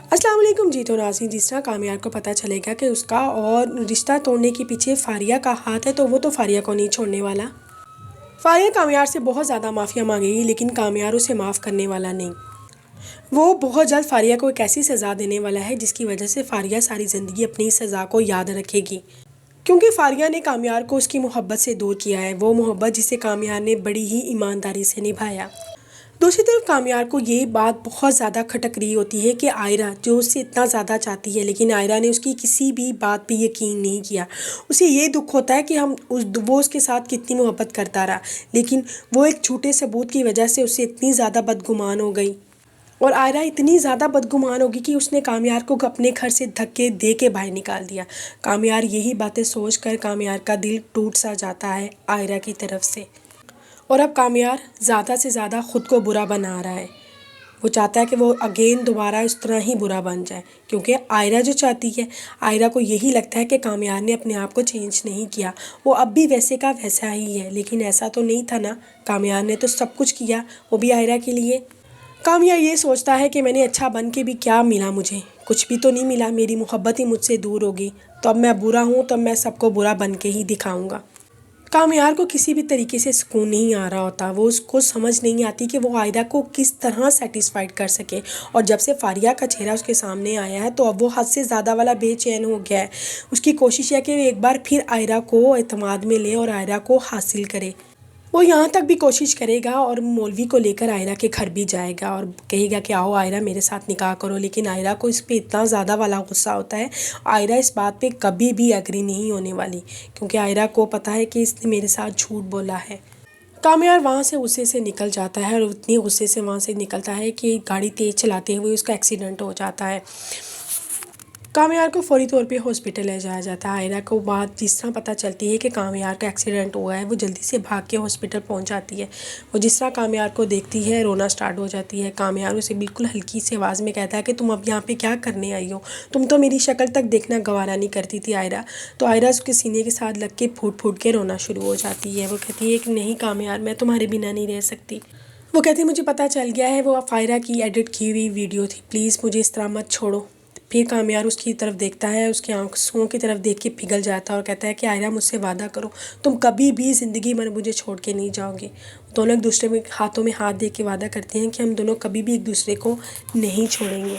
अस्सलाम वालेकुम जी। तो नाज़रीन, जिस तरह कामयार को पता चलेगा कि उसका और रिश्ता तोड़ने के पीछे फारिया का हाथ है, तो वो तो फारिया को नहीं छोड़ने वाला। फारिया कामयार से बहुत ज़्यादा माफ़िया मांगेगी, लेकिन कामयार उसे माफ़ करने वाला नहीं। वो बहुत जल्द फारिया को एक ऐसी सज़ा देने वाला है जिसकी वजह से फारिया सारी ज़िंदगी अपनी सज़ा को याद रखेगी, क्योंकि फारिया ने कामयार को उसकी मोहब्बत से दूर किया है, वो मोहब्बत जिसे कामयार ने बड़ी ही ईमानदारी से निभाया। दूसरी तरफ कामयार को ये बात बहुत ज़्यादा खटक रही होती है कि आयरा जो उससे इतना ज़्यादा चाहती है, लेकिन आयरा ने उसकी किसी भी बात पे यकीन नहीं किया। उसे ये दुख होता है कि वो उसके साथ कितनी मोहब्बत करता रहा, लेकिन वो एक झूठे सबूत की वजह से उससे इतनी ज़्यादा बदगुमान हो गई, और आयरा इतनी ज़्यादा बदगुमान होगी कि उसने कामयार को अपने घर से धक्के दे के बाहर निकाल दिया। कामयार यही बातें सोच कर कामयार का दिल टूट सा जाता है आयरा की तरफ से, और अब कामयार ज़्यादा से ज़्यादा ख़ुद को बुरा बना रहा है। वो चाहता है कि वो अगेन दोबारा इस तरह ही बुरा बन जाए, क्योंकि आयरा जो चाहती है, आयरा को यही लगता है कि कामयार ने अपने आप को चेंज नहीं किया, वो अब भी वैसे का वैसा ही है। लेकिन ऐसा तो नहीं था ना, कामयार ने तो सब कुछ किया, वो भी आयरा के लिए। कामयार ये सोचता है कि मैंने अच्छा बन के भी क्या मिला, मुझे कुछ भी तो नहीं मिला, मेरी मोहब्बत ही मुझसे दूर होगी, तो अब मैं बुरा हूँ, तब मैं सबको बुरा बन के ही दिखाऊँगा। कामयार को किसी भी तरीके से सुकून नहीं आ रहा होता, वो उसको समझ नहीं आती कि वो आयरा को किस तरह सेटिस्फाइड कर सके। और जब से फारिया का चेहरा उसके सामने आया है, तो अब वो हद से ज़्यादा वाला बेचैन हो गया है। उसकी कोशिश है कि वो एक बार फिर आयरा को एतमाद में ले और आयरा को हासिल करे। वो यहाँ तक भी कोशिश करेगा और मौलवी को लेकर आयरा के घर भी जाएगा और कहेगा कि आओ आयरा मेरे साथ निकाह करो, लेकिन आयरा को इस पे इतना ज़्यादा वाला गुस्सा होता है, आयरा इस बात पे कभी भी एग्री नहीं होने वाली, क्योंकि आयरा को पता है कि इसने मेरे साथ झूठ बोला है। कामयार वहाँ से गुस्से से निकल जाता है, और इतनी गुस्से से वहाँ से निकलता है कि गाड़ी तेज़ चलाते हुए उसका एक्सीडेंट हो जाता है। कामयार को फौरी तौर पे हॉस्पिटल ले जाया जाता है। आयरा को बात जिस तरह पता चलती है कि कामयार का एक्सीडेंट हुआ है, वो जल्दी से भाग के हॉस्पिटल पहुंच जाती है। वो जिस तरह कामयार को देखती है, रोना स्टार्ट हो जाती है। कामयार उसे बिल्कुल हल्की सी आवाज़ में कहता है कि तुम अब यहाँ पे क्या करने आई हो, तुम तो मेरी शक्ल तक देखना गवारा नहीं करती थी आयरा। तो आयरा उसके सीने के साथ लग के फूट फूट के रोना शुरू हो जाती है। वो कहती है कि नहीं कामयार, मैं तुम्हारे बिना नहीं रह सकती। वो कहती है मुझे पता चल गया है, वो आयरा की एडिट की हुई वीडियो थी, प्लीज़ मुझे इस तरह मत छोड़ो। फिर कामयार उसकी तरफ देखता है, उसकी आंखों की तरफ देख के पिघल जाता है और कहता है कि आयरा मुझसे वादा करो, तुम कभी भी ज़िंदगी में मुझे छोड़ के नहीं जाओगे। दोनों एक दूसरे में हाथों में हाथ दे के वादा करते हैं कि हम दोनों कभी भी एक दूसरे को नहीं छोड़ेंगे।